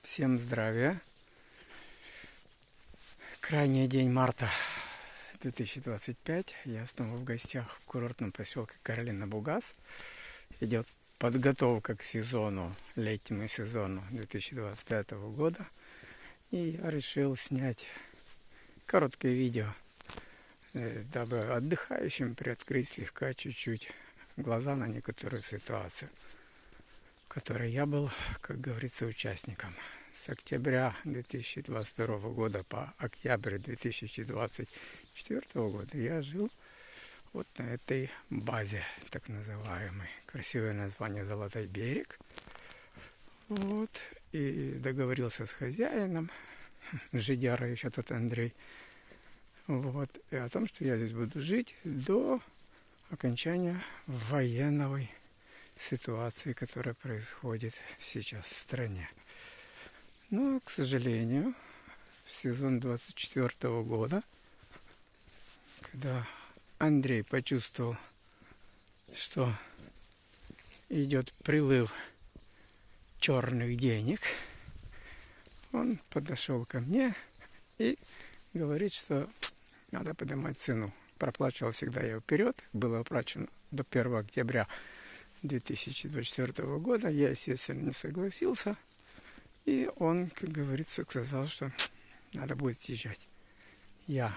Всем здравия. Крайний день марта 2025. Я снова в гостях в курортном поселке Каролина-Бугас. Идет подготовка к сезону, летнему сезону 2025 года. И я решил снять короткое видео, дабы отдыхающим приоткрыть слегка чуть-чуть глаза на некоторую ситуацию, в которой я был, как говорится, участником. С октября 2022 года по октябрь 2024 года я жил вот на этой базе, так называемой. Красивое название «Золотой берег». Вот. И договорился с хозяином, жидяра еще тот Андрей, вот, и о том, что я здесь буду жить до окончания военной ситуации, которая происходит сейчас в стране. Но, к сожалению, в сезон 24 года, когда Андрей почувствовал, что идет прилыв черных денег, он подошел ко мне и говорит, что надо поднимать цену. Проплачивал всегда я вперед, было оплачено до 1 октября 2024 года. Я, естественно, не согласился. И он, как говорится, сказал, что надо будет съезжать. Я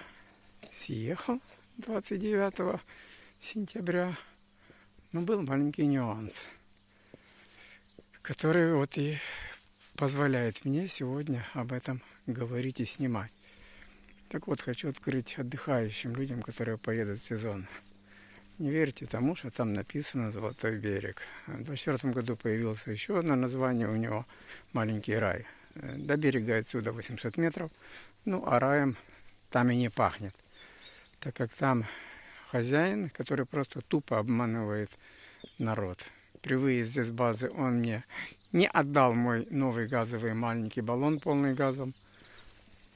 съехал 29 сентября. Но был маленький нюанс, который вот и позволяет мне сегодня об этом говорить и снимать. Так вот, хочу открыть отдыхающим людям, которые поедут в сезон. Не верьте тому, что там написано «Золотой берег». В 2024 году появилось еще одно название у него «Маленький рай». До берега отсюда 800 метров, ну а раем там и не пахнет, так как там хозяин, который просто тупо обманывает народ. При выезде с базы он мне не отдал мой новый газовый маленький баллон, полный газом,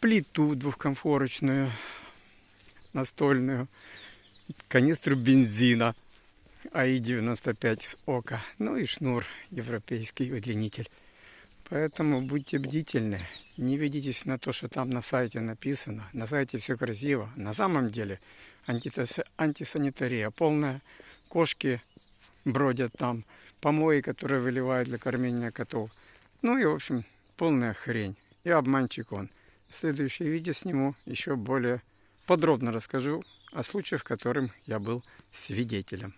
плиту двухкомфорочную, настольную, канистру бензина АИ-95 с ОКО, ну и шнур европейский удлинитель. Поэтому будьте бдительны, не ведитесь на то, что там на сайте написано. На сайте все красиво. На самом деле антисанитария полная. Кошки бродят там, помои, которые выливают для кормления котов. Ну и, в общем, полная хрень. И обманщик он. В следующее видео сниму, еще более подробно расскажу о случаях, в которых я был свидетелем.